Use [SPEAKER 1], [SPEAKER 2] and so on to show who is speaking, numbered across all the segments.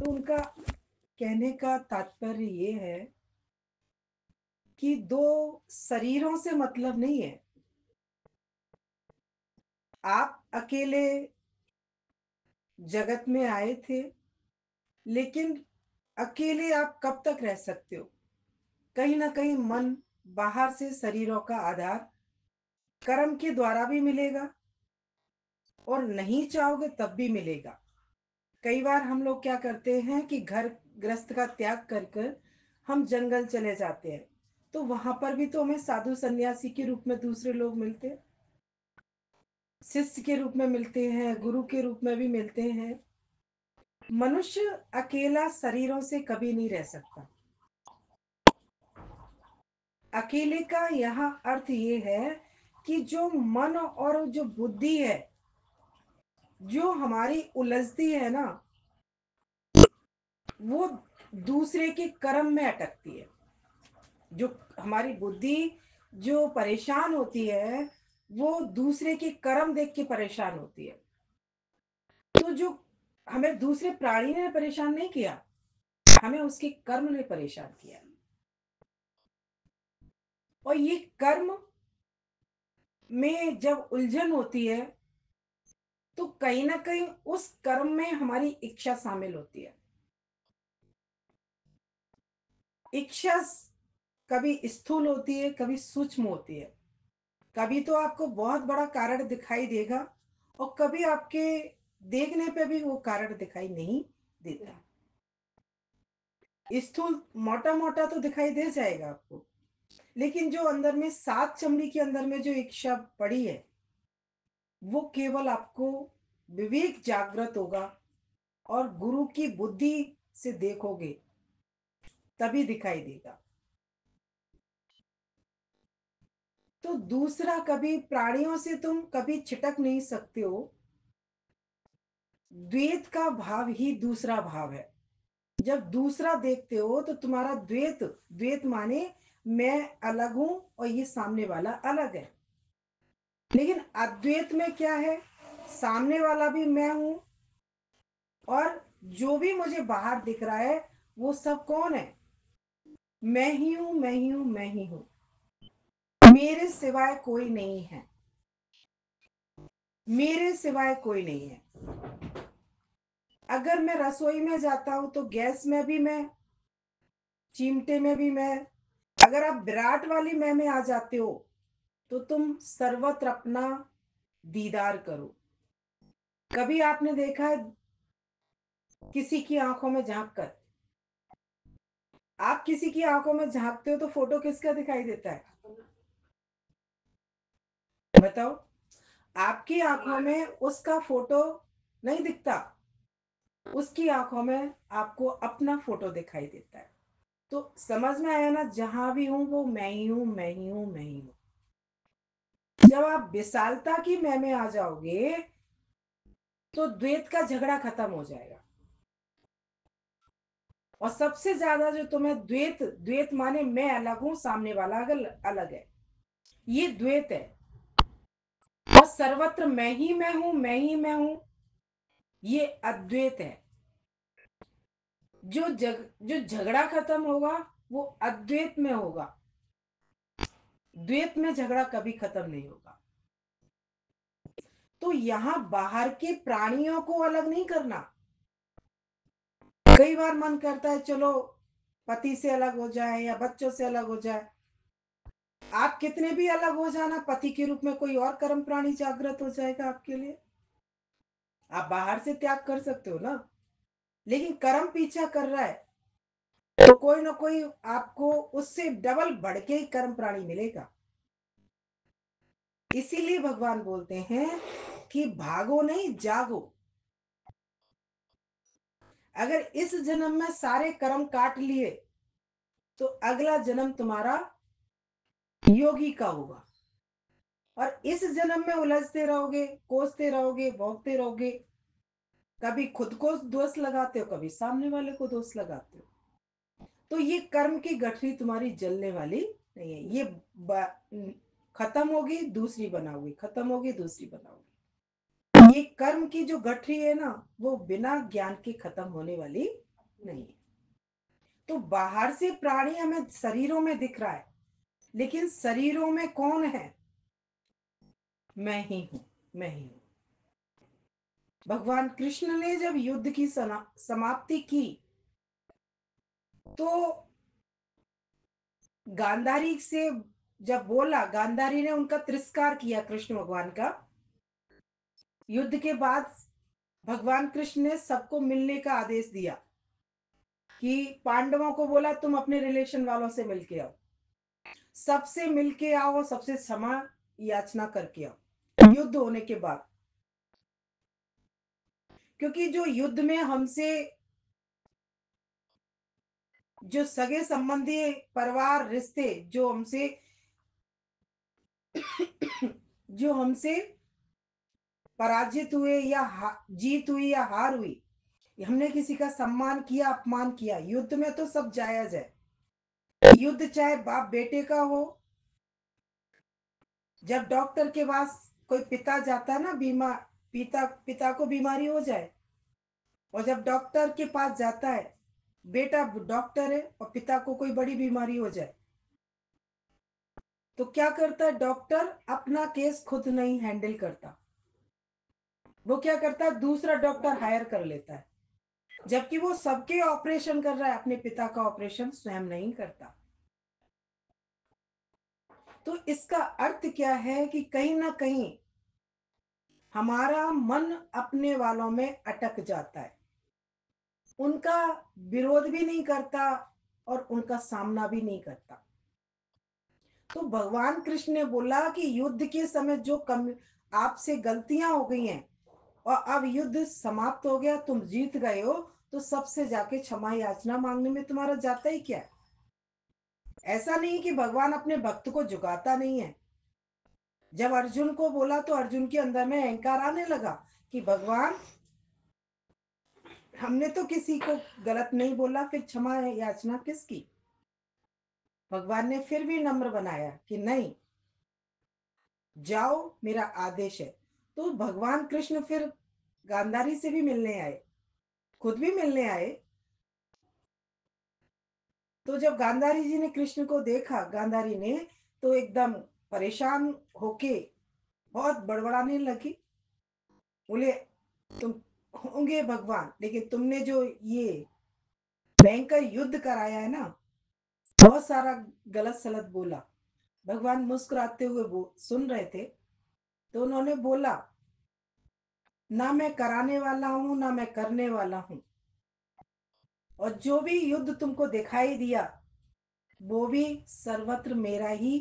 [SPEAKER 1] तो उनका कहने का तात्पर्य ये है कि दो शरीरों से मतलब नहीं है। आप अकेले जगत में आए थे, लेकिन अकेले आप कब तक रह सकते हो? कहीं ना कहीं मन बाहर से शरीरों का आधार कर्म के द्वारा भी मिलेगा, और नहीं चाहोगे तब भी मिलेगा। कई बार हम लोग क्या करते हैं कि घर गृहस्थ का त्याग कर कर हम जंगल चले जाते हैं, तो वहां पर भी तो हमें साधु सन्यासी के रूप में दूसरे लोग मिलते हैं, शिष्य के रूप में मिलते हैं, गुरु के रूप में भी मिलते हैं। मनुष्य अकेला शरीरों से कभी नहीं रह सकता। अकेले का यहाँ अर्थ ये है कि जो मन और जो बुद्धि है, जो हमारी उलझती है ना, वो दूसरे के कर्म में अटकती है। जो हमारी बुद्धि जो परेशान होती है, वो दूसरे के कर्म देख के परेशान होती है। तो जो हमें दूसरे प्राणी ने परेशान नहीं किया, हमें उसके कर्म ने परेशान किया। और ये कर्म में जब उलझन होती है, तो कहीं ना कहीं उस कर्म में हमारी इच्छा शामिल होती है। इच्छा कभी स्थूल होती है, कभी सूक्ष्म होती है। कभी तो आपको बहुत बड़ा कारण दिखाई देगा, और कभी आपके देखने पे भी वो कारण दिखाई नहीं देता। स्थूल मोटा मोटा तो दिखाई दे जाएगा आपको, लेकिन जो अंदर में सात चमड़ी के अंदर में जो इच्छा पड़ी है, वो केवल आपको विवेक जागृत होगा और गुरु की बुद्धि से देखोगे तभी दिखाई देगा। तो दूसरा, कभी प्राणियों से तुम कभी छिटक नहीं सकते हो। द्वैत का भाव ही दूसरा भाव है। जब दूसरा देखते हो तो तुम्हारा द्वैत, द्वैत माने मैं अलग हूं और ये सामने वाला अलग है। लेकिन अद्वैत में क्या है? सामने वाला भी मैं हूं, और जो भी मुझे बाहर दिख रहा है वो सब कौन है? मैं ही हूं, मैं ही हूं, मैं ही हूं। मेरे सिवाय कोई नहीं है, मेरे सिवाय कोई नहीं है। अगर मैं रसोई में जाता हूं तो गैस में भी मैं, चिमटे में भी मैं। अगर आप विराट वाली मैं में आ जाते हो, तो तुम सर्वत्र अपना दीदार करो। कभी आपने देखा है किसी की आंखों में झांक कर? आप किसी की आंखों में झांकते हो तो फोटो किसका दिखाई देता है? बताओ। आपकी आंखों में उसका फोटो नहीं दिखता, उसकी आंखों में आपको अपना फोटो दिखाई देता है। तो समझ में आया ना, जहां भी हूं वो मैं ही हूं, मैं ही हूं, मैं ही हूं। जब आप विशालता की मैं में आ जाओगे, तो द्वैत का झगड़ा खत्म हो जाएगा। और सबसे ज्यादा जो तुम्हें द्वैत, द्वैत माने मैं अलग हूं, सामने वाला अलग है, ये द्वैत है। और सर्वत्र मैं ही मैं हूं, मैं ही मैं हूं, ये अद्वैत है। जो झगड़ा खत्म होगा वो अद्वैत में होगा। द्वैत में झगड़ा कभी खत्म नहीं होगा। तो यहां बाहर के प्राणियों को अलग नहीं करना। कई बार मन करता है चलो पति से अलग हो जाए या बच्चों से अलग हो जाए। आप कितने भी अलग हो जाना, पति के रूप में कोई और कर्म प्राणी जागृत हो जाएगा आपके लिए। आप बाहर से त्याग कर सकते हो ना, लेकिन कर्म पीछा कर रहा है, तो कोई ना कोई आपको उससे डबल बढ़ के ही कर्म प्राणी मिलेगा। इसीलिए भगवान बोलते हैं कि भागो नहीं, जागो। अगर इस जन्म में सारे कर्म काट लिए, तो अगला जन्म तुम्हारा योगी का होगा। और इस जन्म में उलझते रहोगे, कोसते रहोगे, भोगते रहोगे। कभी खुद को दोष लगाते हो, कभी सामने वाले को दोष लगाते हो। तो ये कर्म की गठरी तुम्हारी जलने वाली नहीं है। ये खत्म होगी, दूसरी बनाओगी, खत्म होगी, दूसरी बनाओगी। ये कर्म की जो गठरी है ना, वो बिना ज्ञान के खत्म होने वाली नहीं। तो बाहर से प्राणी हमें शरीरों में दिख रहा है, लेकिन शरीरों में कौन है? मैं ही हूं। मैं ही हूं। भगवान कृष्ण ने जब युद्ध की समाप्ति की, तो गांधारी से जब बोला, गांधारी ने उनका तिरस्कार किया कृष्ण भगवान का। युद्ध के बाद भगवान कृष्ण ने सबको मिलने का आदेश दिया कि पांडवों को बोला तुम अपने रिलेशन वालों से मिलके आओ, सबसे मिलके आओ, सबसे क्षमा याचना करके आओ युद्ध होने के बाद। क्योंकि जो युद्ध में हमसे जो सगे संबंधी, परिवार, रिश्ते जो हमसे जो हमसे पराजित हुए या जीत हुई या हार हुई, हमने किसी का सम्मान किया, अपमान किया, युद्ध में तो सब जायज है। युद्ध चाहे बाप बेटे का हो, जब डॉक्टर के पास कोई पिता जाता है ना, बीमार पिता पिता को बीमारी हो जाए, और जब डॉक्टर के पास जाता है, बेटा डॉक्टर है और पिता को कोई बड़ी बीमारी हो जाए, तो क्या करता है डॉक्टर? अपना केस खुद नहीं हैंडल करता, वो क्या करता है, दूसरा डॉक्टर हायर कर लेता है, जबकि वो सबके ऑपरेशन कर रहा है, अपने पिता का ऑपरेशन स्वयं नहीं करता। तो इसका अर्थ क्या है कि कहीं ना कहीं हमारा मन अपने वालों में अटक जाता है, उनका विरोध भी नहीं करता और उनका सामना भी नहीं करता। तो भगवान कृष्ण ने बोला कि युद्ध के समय जो कम आपसे गलतियां हो गई हैं और अब युद्ध समाप्त हो गया, तुम जीत गए हो, तो सबसे जाके क्षमा याचना मांगने में तुम्हारा जाता ही क्या है? ऐसा नहीं कि भगवान अपने भक्त को झुकाता नहीं है। जब अर्जुन को बोला तो अर्जुन के अंदर में अहंकार आने लगा कि भगवान, हमने तो किसी को गलत नहीं बोला, फिर क्षमा याचना किसकी? भगवान ने फिर भी नम्र बनाया कि नहीं, जाओ, मेरा आदेश है। तो भगवान कृष्ण फिर गांधारी से भी मिलने आए, खुद भी मिलने आए। तो जब गांधारी जी ने कृष्ण को देखा, गांधारी ने तो एकदम परेशान होके बहुत बड़बड़ाने लगी। बोले, तुम होंगे भगवान, लेकिन तुमने जो ये भयंकर युद्ध कराया है ना, बहुत सारा गलत सलत बोला। भगवान मुस्कुराते हुए वो सुन रहे थे। तो उन्होंने बोला, ना मैं कराने वाला हूं ना मैं करने वाला हूं, और जो भी युद्ध तुमको दिखाई दिया वो भी सर्वत्र मेरा ही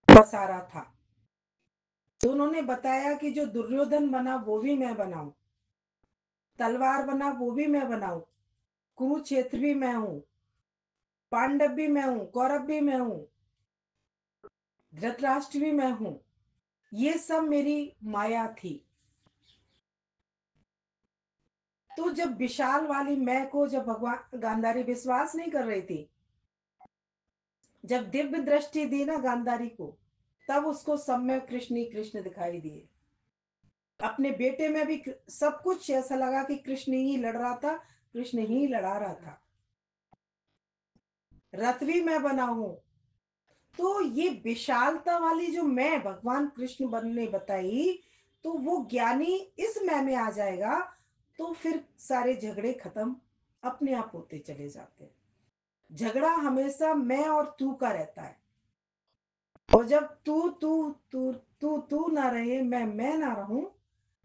[SPEAKER 1] पसारा था। तो उन्होंने बताया कि जो दुर्योधन बना वो भी मैं बनाऊं, तलवार बना वो भी मैं बनाऊं, कुरुक्षेत्र भी मैं हूं, पांडव भी मैं हूं, कौरव भी मैं हूं, धृतराष्ट्र भी मैं हूं। ये सब मेरी माया थी। तो जब विशाल वाली मैं को जब भगवान गांधारी विश्वास नहीं कर रही थी, जब दिव्य दृष्टि दी ना गांधारी को, तब उसको सब में कृष्ण ही कृष्ण दिखाई दिए। अपने बेटे में भी सब कुछ ऐसा लगा कि कृष्ण ही लड़ रहा था, कृष्ण ही लड़ा रहा था। रथ भी मैं बना हूं। तो ये विशालता वाली जो मैं भगवान कृष्ण बनने बताई, तो वो ज्ञानी इस मैं में आ जाएगा, तो फिर सारे झगड़े खत्म अपने आप होते चले जाते हैं। झगड़ा हमेशा मैं और तू का रहता है, और जब तू तू तू तू तू ना रहे, मैं ना रहूं,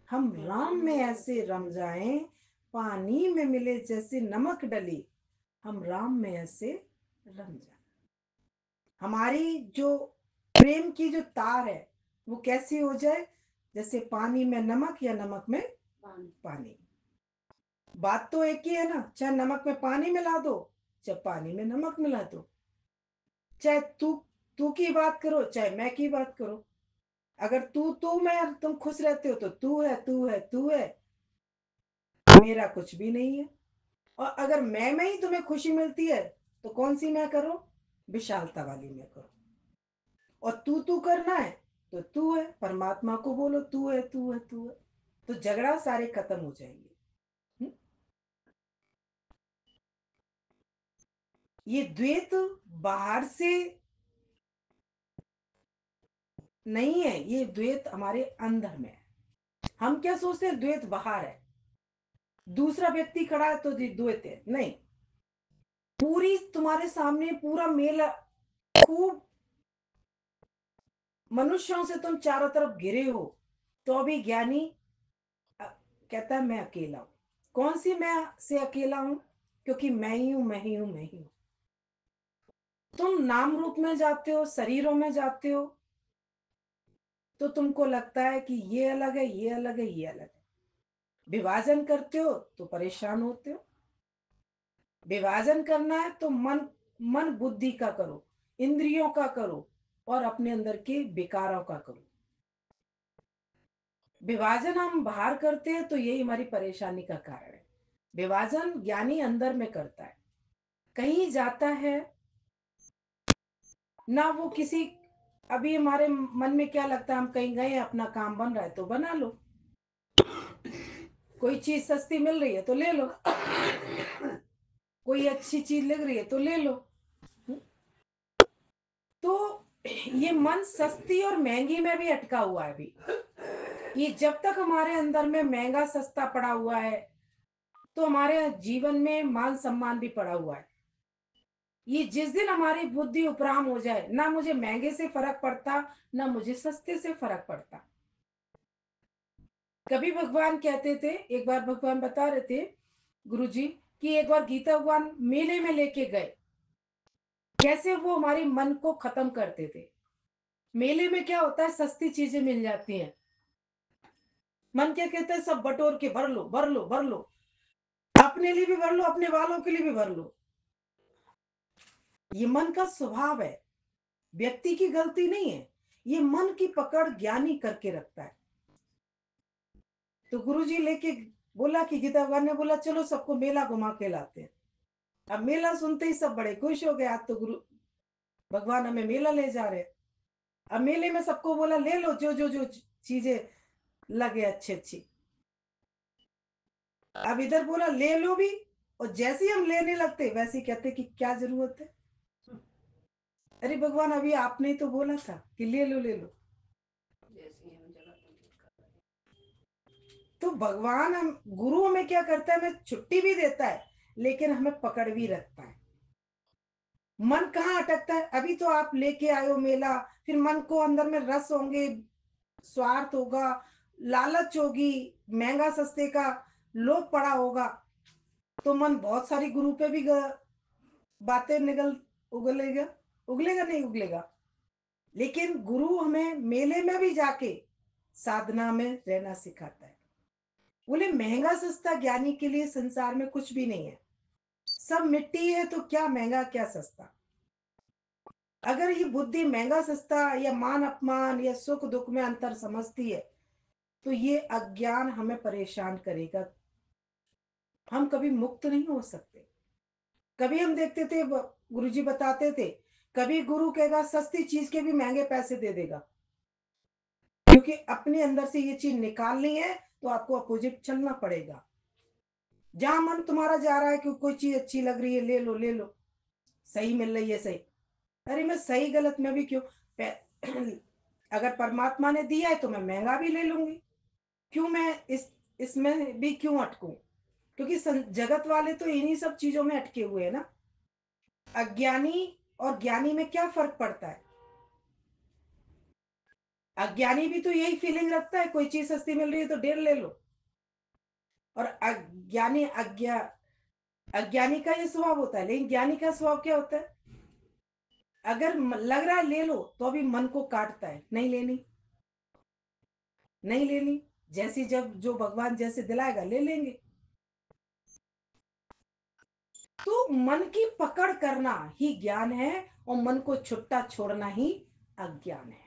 [SPEAKER 1] हम राम में ऐसे रम जाएं, पानी में मिले जैसे नमक डली, हम राम में ऐसे रम जाएं। हमारी जो प्रेम की जो तार है वो कैसी हो जाए, जैसे पानी में नमक या नमक में पानी। बात तो एक ही है ना, चाहे नमक में पानी मिला दो, चाहे पानी में नमक मिला दो, चाहे तू तू की बात करो, चाहे मैं की बात करो। अगर तू मैं तुम खुश रहते हो तो तू है, तू है, तू है, मेरा कुछ भी नहीं है। और अगर मैं ही तुम्हें खुशी मिलती है, तो कौन सी मैं करो? विशालता वाली मैं करो। और तू करना है तो तू है, परमात्मा को बोलो तू है, तू है, तू है, तो झगड़ा सारे खत्म हो जाएंगे। ये द्वैत बाहर से नहीं है, ये द्वैत हमारे अंदर में है। हम क्या सोचते हैं द्वैत बाहर है, दूसरा व्यक्ति खड़ा है तो द्वैत है, नहीं। पूरी तुम्हारे सामने पूरा मेला, खूब मनुष्यों से तुम चारों तरफ घिरे हो, तो भी ज्ञानी अ, कहता है मैं अकेला हूं। कौन सी मैं से अकेला हूं? क्योंकि मैं ही हूं, मैं ही हूं, मैं ही हूं। तुम नाम रूप में जाते हो, शरीरों में जाते हो, तो तुमको लगता है कि ये अलग है, ये अलग है, ये अलग है। विभाजन करते हो तो परेशान होते हो। विभाजन करना है तो मन मन बुद्धि का करो, इंद्रियों का करो, और अपने अंदर के विकारों का करो। विभाजन हम बाहर करते हैं तो यही हमारी परेशानी का कारण है। विभाजन ज्ञानी अंदर में करता है, कहीं जाता है ना वो किसी। अभी हमारे मन में क्या लगता है, हम कहीं गए, अपना काम बन रहा है तो बना लो, कोई चीज सस्ती मिल रही है तो ले लो, कोई अच्छी चीज लग रही है तो ले लो। तो ये मन सस्ती और महंगी में भी अटका हुआ है अभी। ये जब तक हमारे अंदर में महंगा सस्ता पड़ा हुआ है, तो हमारे जीवन में मान सम्मान भी पड़ा हुआ है। ये जिस दिन हमारी बुद्धि उपराम हो जाए, ना मुझे महंगे से फर्क पड़ता, ना मुझे सस्ते से फर्क पड़ता। कभी भगवान कहते थे, एक बार भगवान बता रहे थे गुरुजी, कि एक बार गीता भगवान मेले में लेके गए, कैसे वो हमारे मन को खत्म करते थे। मेले में क्या होता है, सस्ती चीजें मिल जाती हैं, मन क्या कहता है, सब बटोर के भर लो, भर लो, भर लो, अपने लिए भी भर लो, अपने वालों के लिए भी भर लो। ये मन का स्वभाव है, व्यक्ति की गलती नहीं है। ये मन की पकड़ ज्ञानी करके रखता है। तो गुरुजी लेके बोला कि गीता भगवान ने बोला चलो सबको मेला घुमा के लाते हैं। अब मेला सुनते ही सब बड़े खुश हो गए, आज तो गुरु भगवान हमें मेला ले जा रहे हैं। अब मेले में सबको बोला ले लो जो जो जो चीजें लगे अच्छी अच्छी। अब इधर बोला ले लो भी, और जैसे ही हम लेने लगते वैसे ही कहते कि क्या जरूरत है। अरे भगवान अभी आपने ही तो बोला था कि ले लो, ले लो। तो भगवान हम गुरु हमें क्या करता है, हमें छुट्टी भी देता है, लेकिन हमें पकड़ भी रखता है। मन कहाँ अटकता है, अभी तो आप लेके आए हो मेला, फिर मन को अंदर में रस होंगे, स्वार्थ होगा, लालच होगी, महंगा सस्ते का लोभ पड़ा होगा, तो मन बहुत सारी गुरु पे भी बातें निकल उगलेगा। उगलेगा नहीं उगलेगा, लेकिन गुरु हमें मेले में भी जाके साधना में रहना सिखाता है। बोले महंगा सस्ता ज्ञानी के लिए संसार में कुछ भी नहीं है, सब मिट्टी है, तो क्या महंगा क्या सस्ता। अगर ये बुद्धि महंगा सस्ता या मान अपमान या सुख दुख में अंतर समझती है, तो ये अज्ञान हमें परेशान करेगा, हम कभी मुक्त नहीं हो सकते। कभी हम देखते थे, गुरुजी बताते थे, कभी गुरु कहेगा सस्ती चीज के भी महंगे पैसे दे देगा, क्योंकि अपने अंदर से ये चीज निकालनी है, तो आपको अपोजिट चलना पड़ेगा। जहां मन तुम्हारा जा रहा है कि कोई चीज अच्छी लग रही है, ले लो, ले लो, सही मिल रही है, सही। अरे मैं सही गलत में भी क्यों, अगर परमात्मा ने दिया है तो मैं महंगा भी ले लूंगी। क्यों मैं इसमें भी क्यों अटकूं? क्योंकि जगत वाले तो इन्हीं सब चीजों में अटके हुए हैं ना। अज्ञानी और ज्ञानी में क्या फर्क पड़ता है? अज्ञानी भी तो यही फीलिंग रखता है, कोई चीज सस्ती मिल रही है तो ढेर ले लो। और अज्ञानी अज्ञानी का ये स्वभाव होता है, लेकिन ज्ञानी का स्वभाव क्या होता है? अगर लग रहा है ले लो, तो अभी मन को काटता है, नहीं लेनी, नहीं लेनी, जैसी जब जो भगवान जैसे दिलाएगा ले लेंगे। तो मन की पकड़ करना ही ज्ञान है, और मन को छुट्टा छोड़ना ही अज्ञान है।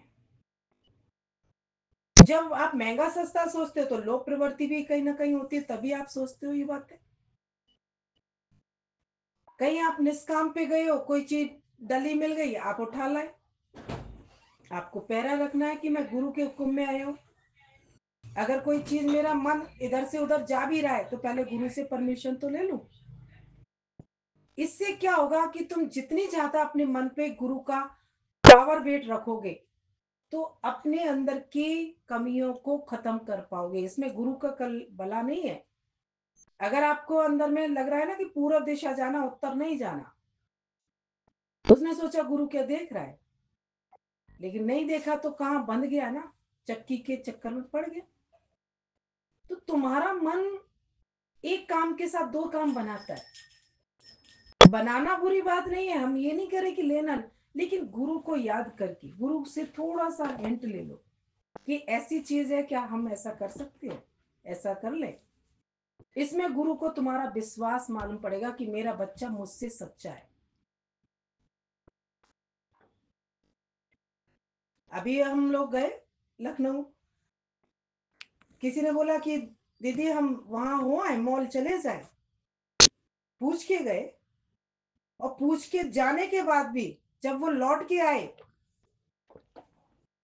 [SPEAKER 1] जब आप महंगा सस्ता सोचते हो तो लोभ प्रवृत्ति भी कहीं ना कहीं होती है, तभी आप सोचते हो ये बातें। कहीं आप निष्काम पे गए हो, कोई चीज डली मिल गई, आप उठा लाए। आपको पैरा रखना है कि मैं गुरु के हुक्म में आया हूं। अगर कोई चीज मेरा मन इधर से उधर जा भी रहा है, तो पहले गुरु से परमिशन तो ले लूं। इससे क्या होगा कि तुम जितनी ज़्यादा अपने मन पे गुरु का पावर वेट रखोगे, तो अपने अंदर की कमियों को खत्म कर पाओगे। इसमें गुरु का कल भला नहीं है। अगर आपको अंदर में लग रहा है ना कि पूरब दिशा जाना, उत्तर नहीं जाना, उसने सोचा गुरु क्या देख रहा है, लेकिन नहीं देखा तो कहाँ बंध गया ना, चक्की के चक्कर में पड़ गया। तो तुम्हारा मन एक काम के साथ दो काम बनाता है। बनाना बुरी बात नहीं है, हम ये नहीं करें कि लेना, लेकिन गुरु को याद करके गुरु से थोड़ा सा हिंट ले लो कि ऐसी चीज है, क्या हम ऐसा कर सकते हैं, ऐसा कर ले। इसमें गुरु को तुम्हारा विश्वास मालूम पड़ेगा कि मेरा बच्चा मुझसे सच्चा है। अभी हम लोग गए लखनऊ, किसी ने बोला कि दीदी हम वहां हो आए, मॉल चले जाए, पूछ के गए। और पूछ के जाने के बाद भी जब वो लौट के आए,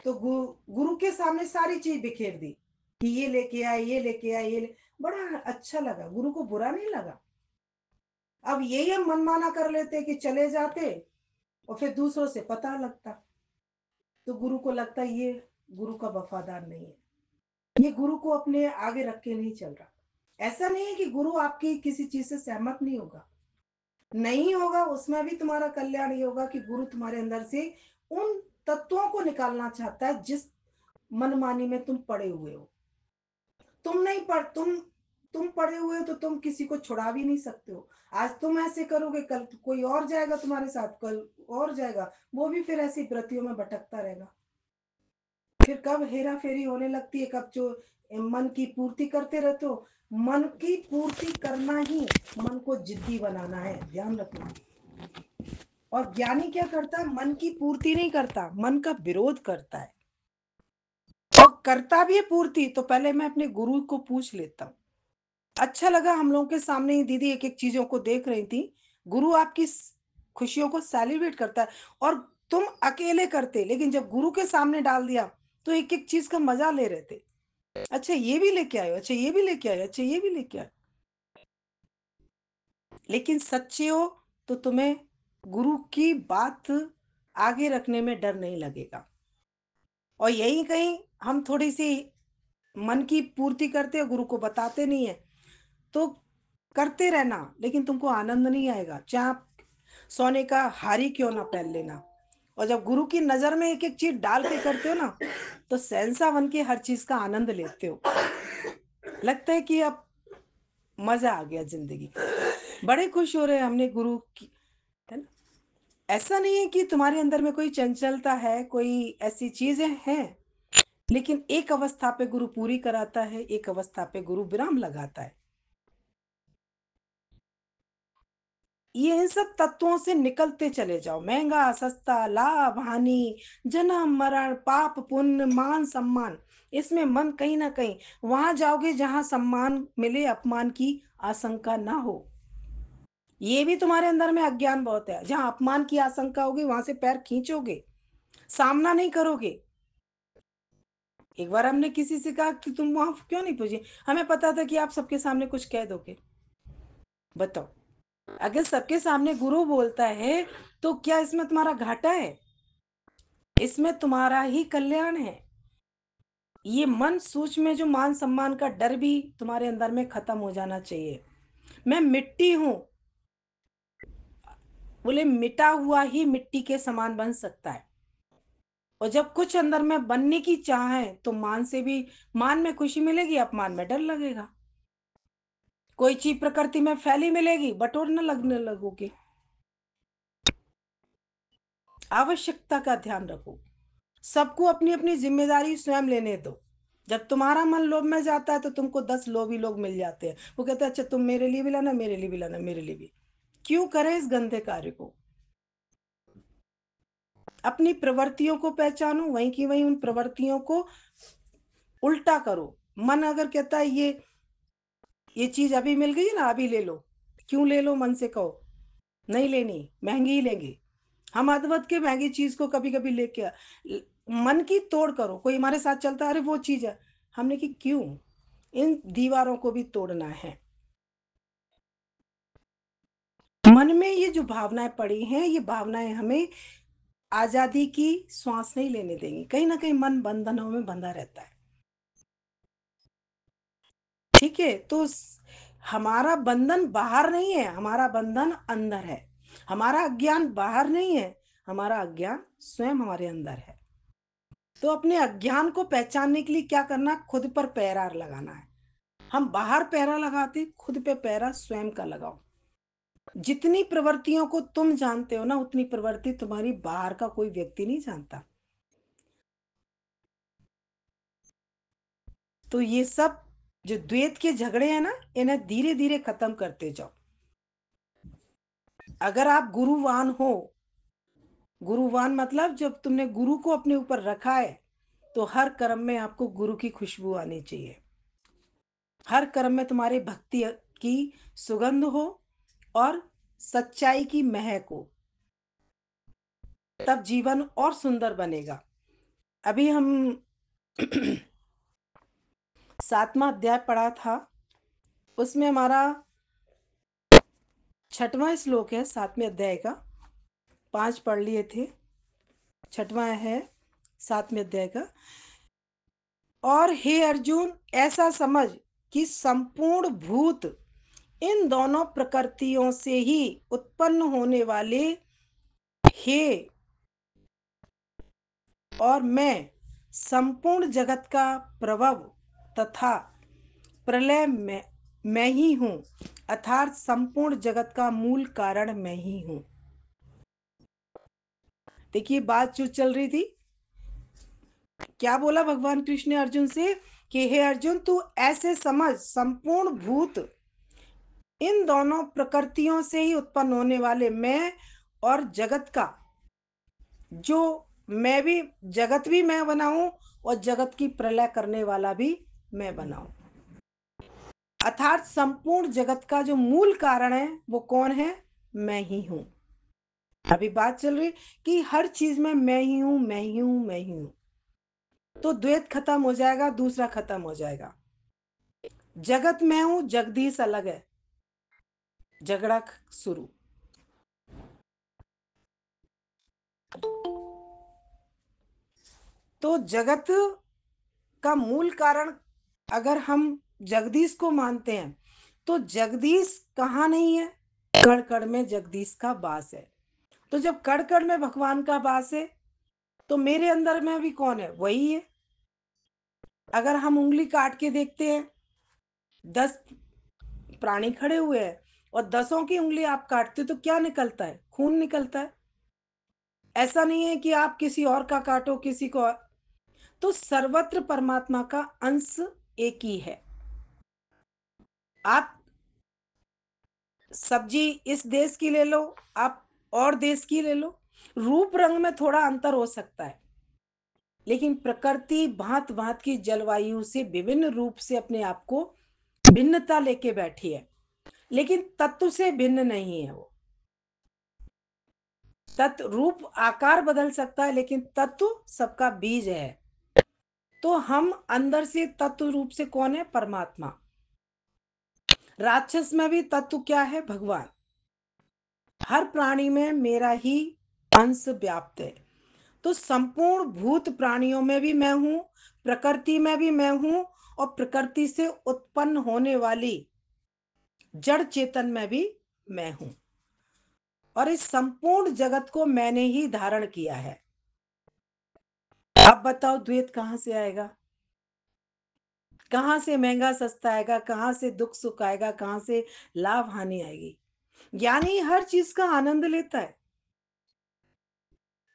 [SPEAKER 1] तो गुरु के सामने सारी चीज बिखेर दी कि ये लेके आए, ये लेके आए, बड़ा अच्छा लगा, गुरु को बुरा नहीं लगा। अब यही हम मनमाना कर लेते कि चले जाते और फिर दूसरों से पता लगता, तो गुरु को लगता ये गुरु का वफादार नहीं है, ये गुरु को अपने आगे रख के नहीं चल रहा। ऐसा नहीं है कि गुरु आपकी किसी चीज से सहमत नहीं होगा, नहीं होगा, उसमें भी तुम्हारा कल्याण ये होगा कि गुरु तुम्हारे अंदर से उन तत्वों को निकालना चाहता है जिस मनमानी में तुम पड़े हुए हो। तुम नहीं पढ़ तुम पढ़े हुए हो तो तुम किसी को छुड़ा भी नहीं सकते हो। आज तुम ऐसे करोगे, कल कोई और जाएगा तुम्हारे साथ, कल और जाएगा, वो भी फिर ऐसी व्रतियों में भटकता रहेगा। फिर कब हेरा फेरी होने लगती है, कब जो मन की पूर्ति करते रहते हो। मन की पूर्ति करना ही मन को जिद्दी बनाना है, ध्यान रखना। और ज्ञानी क्या करता है, मन की पूर्ति नहीं करता, मन का विरोध करता है। और करता भी है पूर्ति, तो पहले मैं अपने गुरु को पूछ लेता हूँ। अच्छा लगा, हम लोगों के सामने ही दीदी एक एक चीजों को देख रही थी। गुरु आपकी खुशियों को सेलिब्रेट करता है। और तुम अकेले करते, लेकिन जब गुरु के सामने डाल दिया, तो एक एक चीज का मजा ले रहे थे। अच्छा ये भी लेके आयो, अच्छा ये भी लेके आयो, अच्छा ये भी लेके आयो। लेकिन सच्चे हो तो तुम्हें गुरु की बात आगे रखने में डर नहीं लगेगा। और यही कहीं हम थोड़ी सी मन की पूर्ति करते हैं, गुरु को बताते नहीं है, तो करते रहना, लेकिन तुमको आनंद नहीं आएगा, चाहे आप सोने का हारी क्यों ना पहन लेना। और जब गुरु की नजर में एक एक चीज डाल के करते हो ना, तो सहनसा बन के हर चीज का आनंद लेते हो। लगता है कि अब मजा आ गया जिंदगी का, बड़े खुश हो रहे हैं हमने गुरु की, है ना। ऐसा नहीं है कि तुम्हारे अंदर में कोई चंचलता है, कोई ऐसी चीजें हैं, लेकिन एक अवस्था पे गुरु पूरी कराता है, एक अवस्था पे गुरु विराम लगाता है। ये इन सब तत्वों से निकलते चले जाओ, महंगा सस्ता, लाभ हानि, जन्म मरण, पाप पुण्य, मान सम्मान, इसमें मन कहीं ना कहीं वहां जाओगे जहां सम्मान मिले, अपमान की आशंका ना हो। ये भी तुम्हारे अंदर में अज्ञान बहुत है, जहां अपमान की आशंका होगी वहां से पैर खींचोगे, सामना नहीं करोगे। एक बार हमने किसी से कहा कि तुम वहां क्यों नहीं पूछे, हमें पता था कि आप सबके सामने कुछ कह दोगे। बताओ, अगर सबके सामने गुरु बोलता है, तो क्या इसमें तुम्हारा घाटा है? इसमें तुम्हारा ही कल्याण है। ये मन सूक्ष्म में जो मान सम्मान का डर भी तुम्हारे अंदर में खत्म हो जाना चाहिए। मैं मिट्टी हूं, बोले मिटा हुआ ही मिट्टी के समान बन सकता है। और जब कुछ अंदर में बनने की चाह है, तो मान से भी, मान में खुशी मिलेगी, अपमान में डर लगेगा। कोई चीज प्रकृति में फैली मिलेगी, बटोरने लगने लगोगे। आवश्यकता का ध्यान रखो, सबको अपनी अपनी जिम्मेदारी स्वयं लेने दो। जब तुम्हारा मन लोभ में जाता है, तो तुमको 10 लोभी लोग मिल जाते हैं, वो कहते हैं अच्छा तुम मेरे लिए भी लाना, मेरे लिए भी लाना, मेरे लिए भी। क्यों करें इस गंदे कार्य को? अपनी प्रवृत्तियों को पहचानो, वहीं की वहीं उन प्रवृत्तियों को उल्टा करो। मन अगर कहता है ये चीज अभी मिल गई ना, अभी ले लो, क्यों ले लो, मन से कहो नहीं लेनी, महंगी ही लेंगे। हम अदवत के महंगी चीज को कभी कभी लेके मन की तोड़ करो। कोई हमारे साथ चलता है, अरे वो चीज है, हमने कि क्यों, इन दीवारों को भी तोड़ना है। मन में ये जो भावनाएं पड़ी हैं, ये भावनाएं हमें आजादी की श्वास नहीं लेने देंगी। कहीं ना कहीं मन बंधनों में बंधा रहता है। ठीक है, तो हमारा बंधन बाहर नहीं है, हमारा बंधन अंदर है। हमारा अज्ञान बाहर नहीं है, हमारा अज्ञान स्वयं हमारे अंदर है। तो अपने अज्ञान को पहचानने के लिए क्या करना, खुद पर पहरा लगाना है। हम बाहर पहरा लगाते, खुद पे पहरा स्वयं का लगाओ। जितनी प्रवृत्तियों को तुम जानते हो ना, उतनी प्रवृत्ति तुम्हारी बाहर का कोई व्यक्ति नहीं जानता। तो ये सब जो द्वैत के झगड़े हैं ना, इन्हें धीरे धीरे खत्म करते जाओ। अगर आप गुरुवान हो, गुरुवान मतलब जब तुमने गुरु को अपने ऊपर रखा है, तो हर कर्म में आपको गुरु की खुशबू आनी चाहिए। हर कर्म में तुम्हारी भक्ति की सुगंध हो और सच्चाई की महक हो, तब जीवन और सुंदर बनेगा। अभी हम 7वां अध्याय पढ़ा था, उसमें हमारा 6वां श्लोक है 7वें अध्याय का। 5 पढ़ लिए थे, 6वां है 7वें अध्याय का। और हे अर्जुन, ऐसा समझ कि संपूर्ण भूत इन दोनों प्रकृतियों से ही उत्पन्न होने वाले हे, और मैं संपूर्ण जगत का प्रभव तथा प्रलय मैं ही हूँ, अर्थात संपूर्ण जगत का मूल कारण मैं ही हूँ। देखिए बात जो चल रही थी, क्या बोला भगवान कृष्ण ने अर्जुन से कि हे अर्जुन, तू ऐसे समझ संपूर्ण भूत इन दोनों प्रकृतियों से ही उत्पन्न होने वाले मैं और जगत का, जो मैं भी, जगत भी मैं बनाऊं और जगत की प्रलय करने वाला भी मैं बनाऊं। अर्थात संपूर्ण जगत का जो मूल कारण है वो कौन है, मैं ही हूं। अभी बात चल रही कि हर चीज में मैं ही हूं, मैं ही हूं, मैं ही हूं। तो द्वैत खत्म हो जाएगा, दूसरा खत्म हो जाएगा। जगत मैं हूं, जगदीश अलग है, झगड़ा शुरू। तो जगत का मूल कारण अगर हम जगदीश को मानते हैं, तो जगदीश कहाँ नहीं है, कण कण में जगदीश का वास है। तो जब कण कण में भगवान का वास है, तो मेरे अंदर में भी कौन है, वही है। अगर हम उंगली काट के देखते हैं, 10 प्राणी खड़े हुए हैं और 10 की उंगली आप काटते हो, तो क्या निकलता है, खून निकलता है। ऐसा नहीं है कि आप किसी और का काटो, किसी को और। तो सर्वत्र परमात्मा का अंश एक ही है। आप सब्जी इस देश की ले लो, आप और देश की ले लो, रूप रंग में थोड़ा अंतर हो सकता है, लेकिन प्रकृति भांत भांत की जलवायु से विभिन्न रूप से अपने आप को भिन्नता लेके बैठी है, लेकिन तत्व से भिन्न नहीं है वो। तत्व रूप आकार बदल सकता है, लेकिन तत्व सबका बीज है। तो हम अंदर से तत्व रूप से कौन है, परमात्मा। राक्षस में भी तत्व क्या है, भगवान। हर प्राणी में मेरा ही अंश व्याप्त है। तो संपूर्ण भूत प्राणियों में भी मैं हूं, प्रकृति में भी मैं हूं, और प्रकृति से उत्पन्न होने वाली जड़ चेतन में भी मैं हूं। और इस संपूर्ण जगत को मैंने ही धारण किया है। अब बताओ द्वैत कहां से आएगा, कहां से महंगा सस्ता आएगा, कहां से दुख सुख आएगा, कहां से लाभ हानि आएगी। ज्ञानी हर चीज का आनंद लेता है।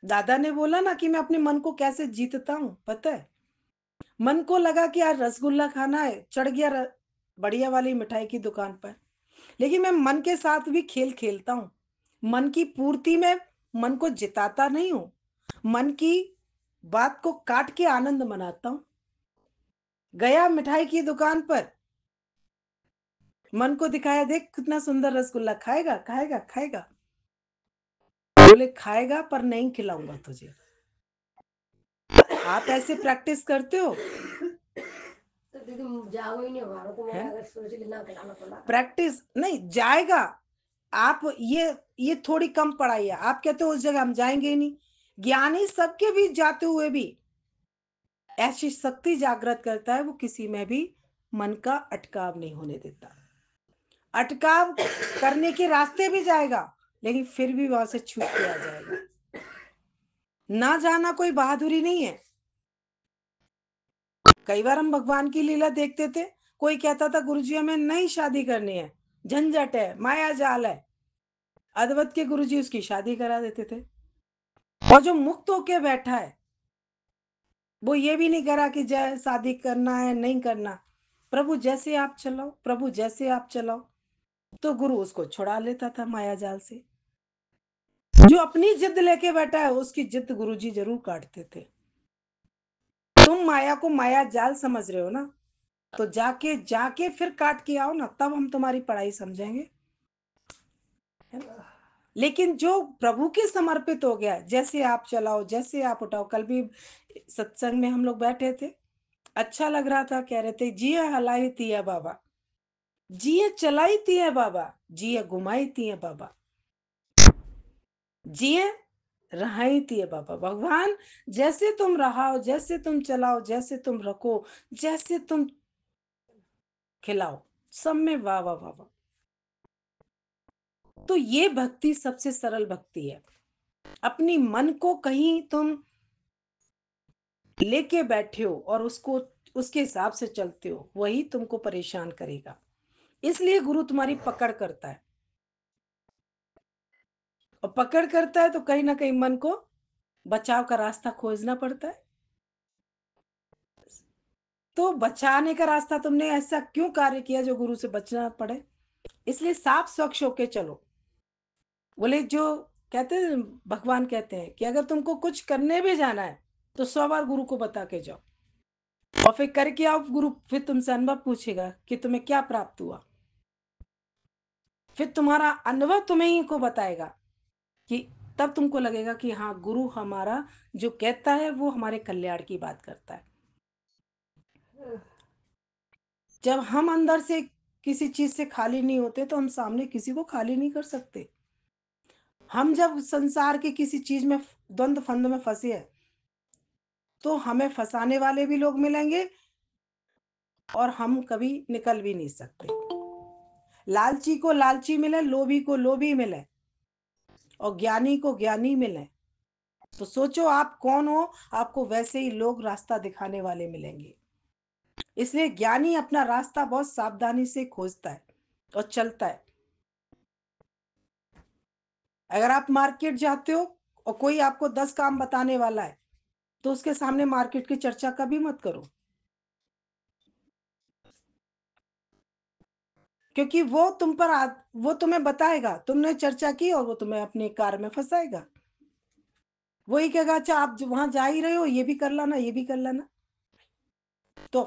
[SPEAKER 1] दादा ने बोला ना कि मैं अपने मन को कैसे जीतता हूं, पता है। मन को लगा कि यार रसगुल्ला खाना है, चढ़ गया बढ़िया वाली मिठाई की दुकान पर। लेकिन मैं मन के साथ भी खेल खेलता हूँ। मन की पूर्ति में मन को जिताता नहीं हूँ, मन की बात को काट के आनंद मनाता हूँ। गया मिठाई की दुकान पर, मन को दिखाया, देख कितना सुंदर रसगुल्ला, खाएगा खाएगा खाएगा। बोले खाएगा पर नहीं खिलाऊंगा तुझे। आप ऐसे प्रैक्टिस करते हो,
[SPEAKER 2] तो दीदी जाओ ही नहीं, हमारा तो मेरा अगर सोच लेना खिलाना पड़ा।
[SPEAKER 1] प्रैक्टिस नहीं जाएगा। आप ये थोड़ी कम पढ़ाई है, आप कहते हो उस जगह हम जाएंगे ही नहीं। ज्ञानी सबके बीच जाते हुए भी ऐसी शक्ति जागृत करता है, वो किसी में भी मन का अटकाव नहीं होने देता। अटकाव करने के रास्ते भी जाएगा, लेकिन फिर भी वहां से छूट के आ जाएगा। ना जाना कोई बहादुरी नहीं है। कई बार हम भगवान की लीला देखते थे, कोई कहता था गुरुजी हमें नई शादी करनी है, झंझट है, माया जाल है, अद्वैत के गुरुजी उसकी शादी करा देते थे। और जो मुक्त होके बैठा है, वो ये भी नहीं करा कि जय शादी करना है नहीं करना, प्रभु जैसे आप चलाओ, प्रभु जैसे आप चलाओ। तो गुरु उसको छुड़ा लेता था माया जाल से। जो अपनी जिद लेके बैठा है, उसकी जिद गुरुजी जरूर काटते थे। तुम माया को माया जाल समझ रहे हो ना, तो जाके जाके फिर काट के आओ ना, तब हम तुम्हारी पढ़ाई समझेंगे। है ना? लेकिन जो प्रभु के समर्पित हो गया, जैसे आप चलाओ, जैसे आप उठाओ। कल भी सत्संग में हम लोग बैठे थे, अच्छा लग रहा था, कह रहे थे जिया हलाई थी है बाबा, जिए चलाई थी है बाबा, जिए घुमाई थी है बाबा, जिए रहाई थी है बाबा। भगवान जैसे तुम रहाओ, जैसे तुम चलाओ, जैसे तुम रखो, जैसे तुम खिलाओ, सब में वाह वाह वाह वाह। तो ये भक्ति सबसे सरल भक्ति है। अपनी मन को कहीं तुम लेके बैठे हो और उसको उसके हिसाब से चलते हो, वही तुमको परेशान करेगा। इसलिए गुरु तुम्हारी पकड़ करता है, और पकड़ करता है तो कहीं ना कहीं मन को बचाव का रास्ता खोजना पड़ता है। तो बचाने का रास्ता तुमने ऐसा क्यों कार्य किया जो गुरु से बचना पड़े? इसलिए साफ स्वच्छ होके चलो। बोले जो कहते हैं, भगवान कहते हैं कि अगर तुमको कुछ करने भी जाना है, तो 100 बार गुरु को बता के जाओ, और फिर करके आओ। गुरु फिर तुमसे अनुभव पूछेगा कि तुम्हें क्या प्राप्त हुआ। फिर तुम्हारा अनुभव तुम्हें ही को बताएगा कि तब तुमको लगेगा कि हाँ, गुरु हमारा जो कहता है वो हमारे कल्याण की बात करता है। जब हम अंदर से किसी चीज से खाली नहीं होते, तो हम सामने किसी को खाली नहीं कर सकते। हम जब संसार के किसी चीज में द्वंद फंद में फंसे हैं, तो हमें फंसाने वाले भी लोग मिलेंगे, और हम कभी निकल भी नहीं सकते। लालची को लालची मिले, लोभी को लोभी मिले, और ज्ञानी को ज्ञानी मिले, तो सोचो आप कौन हो। आपको वैसे ही लोग रास्ता दिखाने वाले मिलेंगे। इसलिए ज्ञानी अपना रास्ता बहुत सावधानी से खोजता है और चलता है। अगर आप मार्केट जाते हो और कोई आपको 10 काम बताने वाला है, तो उसके सामने मार्केट की चर्चा कभी मत करो, क्योंकि वो तुम्हें बताएगा, तुमने चर्चा की, और वो तुम्हें अपने कार में फंसाएगा। वही कहेगा अच्छा आप वहां जा ही रहे हो, ये भी कर लाना, ये भी कर लाना। तो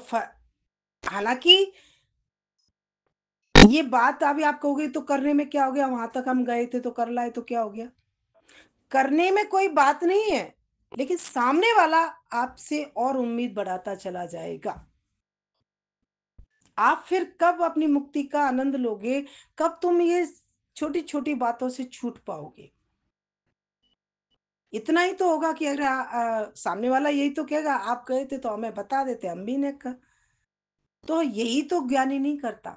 [SPEAKER 1] हालांकि ये बात अभी आप कहोगे तो करने में क्या हो गया, वहां तक हम गए थे तो कर लाए तो क्या हो गया। करने में कोई बात नहीं है, लेकिन सामने वाला आपसे और उम्मीद बढ़ाता चला जाएगा। आप फिर कब अपनी मुक्ति का आनंद लोगे? कब तुम ये छोटी छोटी बातों से छूट पाओगे? इतना ही तो होगा कि अगर सामने वाला यही तो कहेगा आप गए थे तो हमें बता देते, हम भी ने कर। तो यही तो ज्ञानी नहीं करता,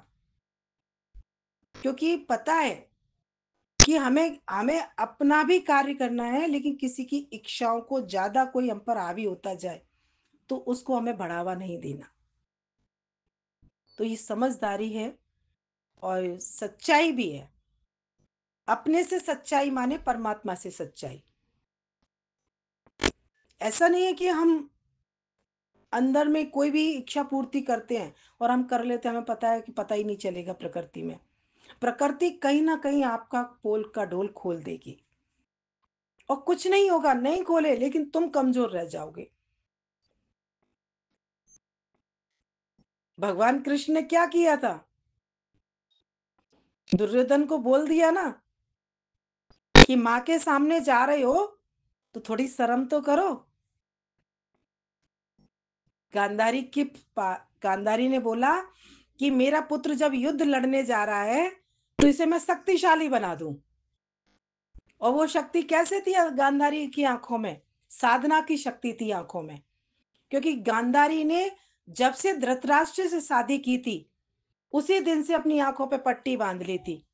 [SPEAKER 1] क्योंकि पता है कि हमें हमें अपना भी कार्य करना है, लेकिन किसी की इच्छाओं को ज्यादा कोई हम पर हावी होता जाए, तो उसको हमें बढ़ावा नहीं देना। तो ये समझदारी है, और सच्चाई भी है। अपने से सच्चाई माने परमात्मा से सच्चाई। ऐसा नहीं है कि हम अंदर में कोई भी इच्छा पूर्ति करते हैं और हम कर लेते हैं, हमें पता है कि पता ही नहीं चलेगा प्रकृति में। प्रकृति कहीं ना कहीं आपका पोल का ढोल खोल देगी, और कुछ नहीं होगा, नहीं खोले लेकिन तुम कमजोर रह जाओगे। भगवान कृष्ण ने क्या किया था? दुर्योधन को बोल दिया ना कि माँ के सामने जा रहे हो तो थोड़ी शर्म तो करो। गांधारी की गांधारी ने बोला कि मेरा पुत्र जब युद्ध लड़ने जा रहा है, तो इसे मैं शक्तिशाली बना दूं। और वो शक्ति कैसे थी गांधारी की आंखों में? साधना की शक्ति थी आंखों में। क्योंकि गांधारी ने जब से धृतराष्ट्र से शादी की थी, उसी दिन से अपनी आंखों पे पट्टी बांध ली थी।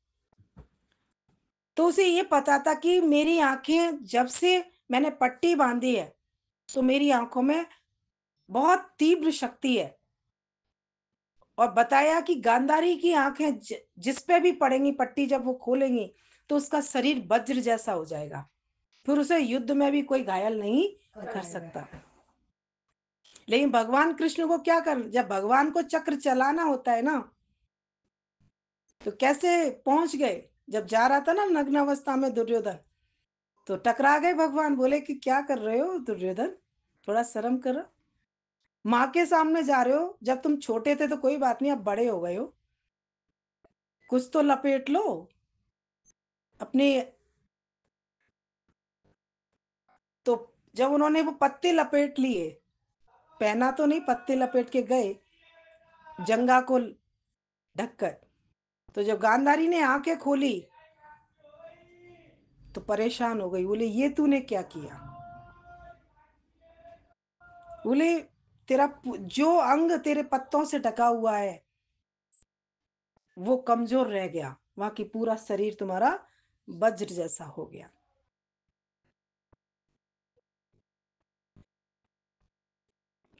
[SPEAKER 1] तो उसे ये पता था कि मेरी आंखें जब से मैंने पट्टी बांधी है, तो मेरी आंखों में बहुत तीव्र शक्ति है। और बताया कि गांधारी की आंखें जिस पे भी पड़ेंगी पट्टी, जब वो खोलेंगी तो उसका शरीर वज्र जैसा हो जाएगा। फिर उसे युद्ध में भी कोई घायल नहीं कर सकता। लेकिन भगवान कृष्ण को क्या कर, जब भगवान को चक्र चलाना होता है ना, तो कैसे पहुंच गए? जब जा रहा था ना नग्न अवस्था में दुर्योधन, तो टकरा गए भगवान। बोले कि क्या कर रहे हो दुर्योधन, थोड़ा शर्म करो। माँ के सामने जा रहे हो, जब तुम छोटे थे तो कोई बात नहीं, अब बड़े हो गए हो, कुछ तो लपेट लो अपने। तो जब उन्होंने वो पत्ते लपेट लिए, पहना तो नहीं, पत्ते लपेट के गए जंगा को ढककर, तो जब गांधारी ने आंखें खोली तो परेशान हो गई। बोले ये तूने क्या किया? बोले तेरा जो अंग तेरे पत्तों से ढका हुआ है वो कमजोर रह गया, बाकी पूरा शरीर तुम्हारा वज्र जैसा हो गया।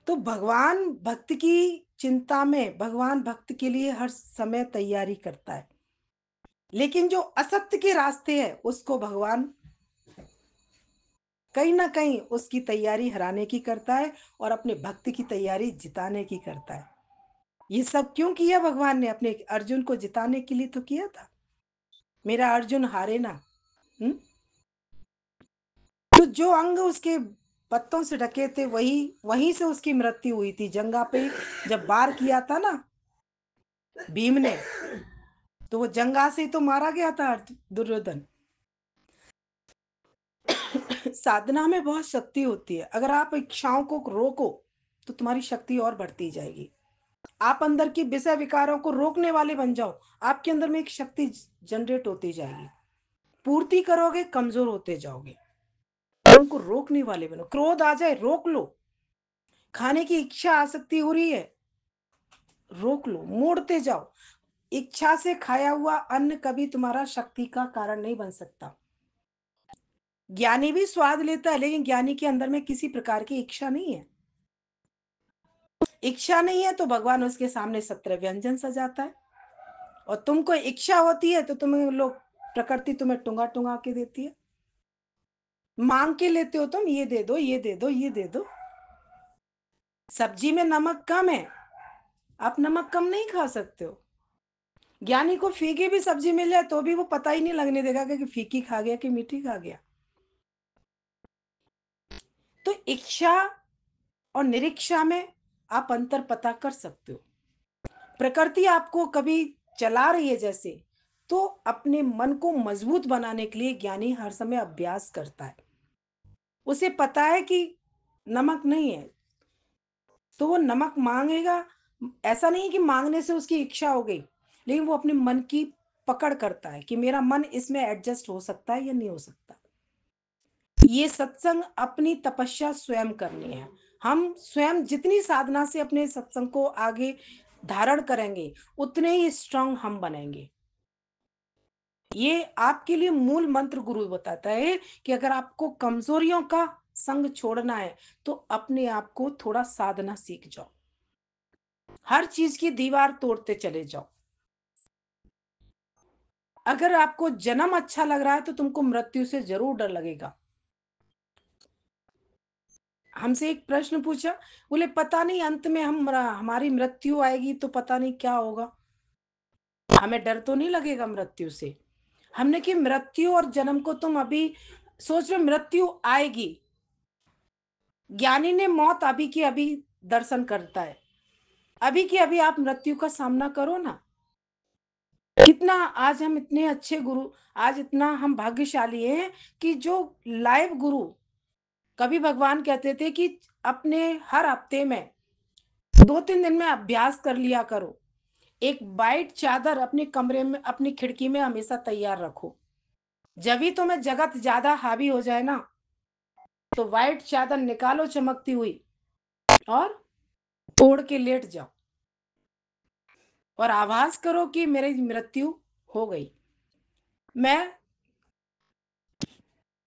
[SPEAKER 1] तो भगवान भक्त की चिंता में, भगवान भक्त के लिए हर समय तैयारी करता है। लेकिन जो असत्य के रास्ते है उसको भगवान कहीं ना कहीं उसकी तैयारी हराने की करता है, और अपने भक्त की तैयारी जिताने की करता है। ये सब क्यों किया भगवान ने? अपने अर्जुन को जिताने के लिए तो किया था। मेरा अर्जुन हारे ना। हुँ? तो जो अंग उसके पत्तों से ढके थे, वही वहीं से उसकी मृत्यु हुई थी जंगा पे। जब वार किया था ना भीम ने, तो वो जंगा से ही तो मारा गया था दुर्योधन। साधना में बहुत शक्ति होती है। अगर आप इच्छाओं को रोको तो तुम्हारी शक्ति और बढ़ती जाएगी। आप अंदर की विषय विकारों को रोकने वाले बन जाओ, आपके अंदर में एक शक्ति जनरेट होती जाएगी। पूर्ति करोगे, कमजोर होते जाओगे। उनको रोकने वाले बनो। क्रोध आ जाए, रोक लो। खाने की इच्छा आसक्ति हो रही है, रोक लो, मोड़ते जाओ। इच्छा से खाया हुआ अन्न कभी तुम्हारा शक्ति का कारण नहीं बन सकता। ज्ञानी भी स्वाद लेता है, लेकिन ज्ञानी के अंदर में किसी प्रकार की इच्छा नहीं है। इच्छा नहीं है तो भगवान उसके सामने 17 व्यंजन सजाता है। और तुमको इच्छा होती है तो तुम्हें लोग, प्रकृति तुम्हें टुंगा टुंगा के देती है। मांग के लेते हो तुम, ये दे दो, ये दे दो, ये दे दो। सब्जी में नमक कम है, आप नमक कम नहीं खा सकते हो। ज्ञानी को फीकी भी सब्जी मिल जाए तो भी वो पता ही नहीं लगने देगा कि फीकी खा गया कि मीठी खा गया। तो इच्छा और निरीक्षा में आप अंतर पता कर सकते हो। प्रकृति आपको कभी चला रही है जैसे, तो अपने मन को मजबूत बनाने के लिए ज्ञानी हर समय अभ्यास करता है। उसे पता है कि नमक नहीं है, तो वो नमक मांगेगा। ऐसा नहीं कि मांगने से उसकी इच्छा हो गई, लेकिन वो अपने मन की पकड़ करता है कि मेरा मन इसमें एडजस्ट हो सकता है या नहीं हो सकता। ये सत्संग अपनी तपस्या स्वयं करनी है। हम स्वयं जितनी साधना से अपने सत्संग को आगे धारण करेंगे, उतने ही स्ट्रांग हम बनेंगे। ये आपके लिए मूल मंत्र गुरु बताता है कि अगर आपको कमजोरियों का संग छोड़ना है तो अपने आप को थोड़ा साधना सीख जाओ। हर चीज की दीवार तोड़ते चले जाओ। अगर आपको जन्म अच्छा लग रहा है तो तुमको मृत्यु से जरूर डर लगेगा। हमसे एक प्रश्न पूछा, बोले पता नहीं अंत में हमारी मृत्यु आएगी तो पता नहीं क्या होगा, हमें डर तो नहीं लगेगा मृत्यु से? हमने कि मृत्यु और जन्म को तुम अभी सोच रहे हो, मृत्यु आएगी। ज्ञानी ने मौत अभी की अभी दर्शन करता है। अभी की अभी आप मृत्यु का सामना करो ना। कितना आज हम इतने अच्छे गुरु, आज इतना हम भाग्यशाली हैं कि जो लाइव गुरु, कभी भगवान कहते थे कि अपने हर हफ्ते में 2-3 दिन में अभ्यास कर लिया करो। एक वाइट चादर अपने कमरे में, अपनी खिड़की में हमेशा तैयार रखो। जब भी तुम्हें जगत ज्यादा हावी हो जाए ना, तो वाइट चादर निकालो चमकती हुई, और ओढ़ के लेट जाओ, और आभास करो कि मेरी मृत्यु हो गई। मैं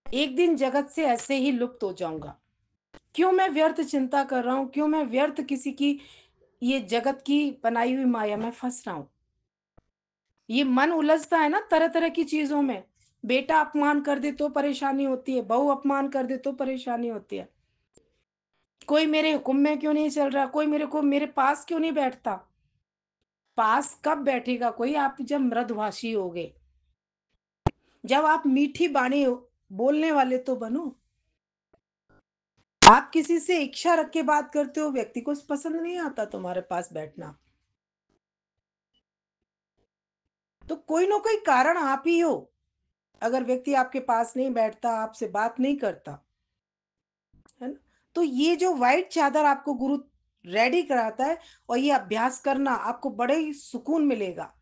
[SPEAKER 1] एक दिन जगत से ऐसे ही लुप्त हो जाऊंगा। क्यों मैं व्यर्थ चिंता कर रहा हूं? क्यों मैं व्यर्थ किसी की ये जगत की बनाई हुई माया में फंस रहा हूं? ये मन उलझता है ना तरह तरह की चीजों में। बेटा अपमान कर दे तो परेशानी होती है, बहू अपमान कर दे तो परेशानी होती है। कोई मेरे हुक्म में क्यों नहीं चल रहा, कोई मेरे पास क्यों नहीं बैठता। पास कब बैठेगा कोई? आप जब मृदुभाषी होगे, जब आप मीठी बाणी बोलने वाले तो बनो। आप किसी से इच्छा रख के बात करते हो, व्यक्ति को पसंद नहीं आता तुम्हारे पास बैठना, तो कोई ना कोई कारण आप ही हो। अगर व्यक्ति आपके पास नहीं बैठता, आपसे बात नहीं करता, है ना? तो ये जो व्हाइट चादर आपको गुरु रेडी कराता है, और ये अभ्यास करना आपको बड़े ही सुकून मिलेगा।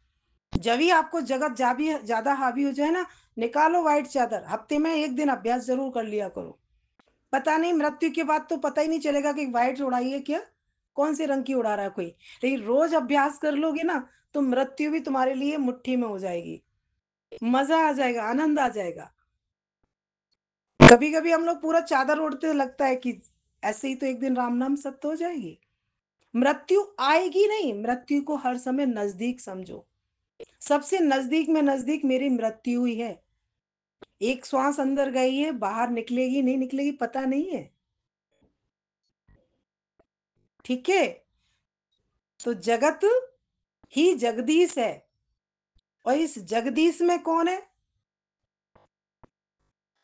[SPEAKER 1] जब भी आपको जगत ज्यादा हावी हो जाए ना, निकालो व्हाइट चादर, हफ्ते में एक दिन अभ्यास जरूर कर लिया करो। पता नहीं, मृत्यु के बाद तो पता ही नहीं चलेगा कि व्हाइट उड़ाई है क्या, कौन से रंग की उड़ा रहा है कोई। लेकिन रोज अभ्यास कर लोगे ना, तो मृत्यु भी तुम्हारे लिए मुट्ठी में हो जाएगी। मजा आ जाएगा, आनंद आ जाएगा। कभी कभी हम लोग पूरा चादर ओढ़ते लगता है कि ऐसे ही तो एक दिन राम नाम सत्य हो जाएगी। मृत्यु आएगी नहीं, मृत्यु को हर समय नजदीक समझो। सबसे नजदीक में नजदीक मेरी मृत्यु ही है। एक श्वास अंदर गई है, बाहर निकलेगी नहीं निकलेगी पता नहीं है। ठीक है? तो जगत ही जगदीश है, और इस जगदीश में कौन है?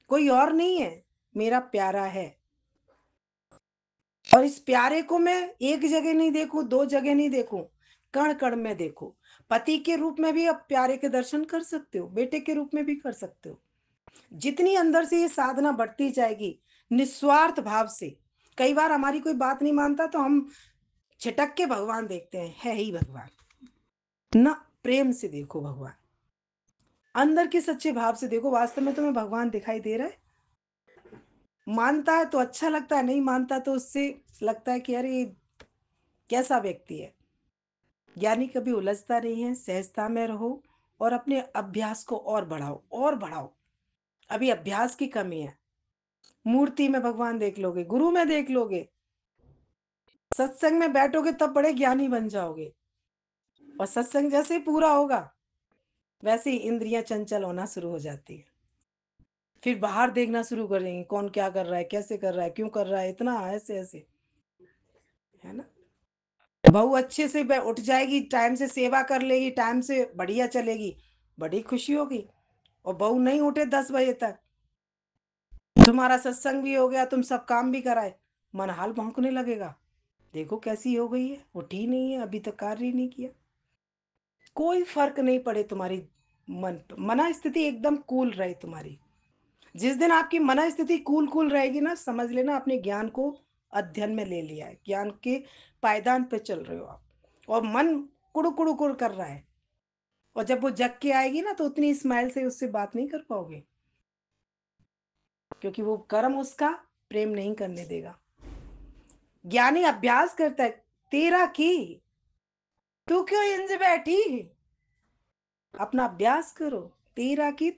[SPEAKER 1] कोई और नहीं है, मेरा प्यारा है। और इस प्यारे को मैं एक जगह नहीं देखूं, दो जगह नहीं देखूं, कण कण में देखो। पति के रूप में भी अब प्यारे के दर्शन कर सकते हो, बेटे के रूप में भी कर सकते हो। जितनी अंदर से ये साधना बढ़ती जाएगी, निस्वार्थ भाव से। कई बार हमारी कोई बात नहीं मानता तो हम छिटक के भगवान देखते हैं, है ही भगवान ना। प्रेम से देखो भगवान, अंदर के सच्चे भाव से देखो, वास्तव में तुम्हें भगवान दिखाई दे रहा है। मानता है तो अच्छा लगता है, नहीं मानता तो उससे लगता है कि अरे ये कैसा व्यक्ति है। ज्ञानी कभी उलझता नहीं है, सहजता में रहो, और अपने अभ्यास को और बढ़ाओ और बढ़ाओ। अभी अभ्यास की कमी है। मूर्ति में भगवान देख लोगे, गुरु में देख लोगे, सत्संग में बैठोगे तब बड़े ज्ञानी बन जाओगे। और सत्संग जैसे ही पूरा होगा, वैसे ही इंद्रियां चंचल होना शुरू हो जाती है। फिर बाहर देखना शुरू करेंगे, कौन क्या कर रहा है, कैसे कर रहा है, क्यों कर रहा है, इतना ऐसे ऐसे, है ना? बहू अच्छे से उठ जाएगी, टाइम से सेवा कर लेगी, टाइम से बढ़िया चलेगी, बड़ी खुशी होगी। और बहू नहीं उठे 10 बजे तक, तुम्हारा सत्संग भी हो गया, तुम सब काम भी कराए, मन हाल भौंकने लगेगा। देखो कैसी हो गई है, उठी ही नहीं है, अभी तक कार्य ही नहीं किया। कोई फर्क नहीं पड़े तुम्हारी मना स्थिति एकदम कूल रहे तुम्हारी। जिस दिन आपकी मना स्थिति कूल कूल रहेगी ना, समझ लेना अपने ज्ञान को अध्ययन में ले लिया है, ज्ञान के पायदान पे चल रहे हो आप। और मन कुड़ कुड़ कर रहा है, और जब वो जग के आएगी ना, तो उतनी स्माइल से उससे बात नहीं कर पाओगे, क्योंकि वो कर्म उसका प्रेम नहीं करने देगा। ज्ञानी अभ्यास करता है, तेरा की, तू क्यों इंज बैठी, अपना अभ्यास करो। तेरा की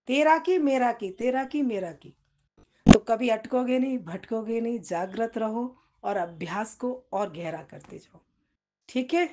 [SPEAKER 1] तेरा की मेरा की, तेरा की मेरा की। तो कभी अटकोगे नहीं, भटकोगे नहीं, जागृत रहो, और अभ्यास को और गहरा करते जाओ। ठीक है?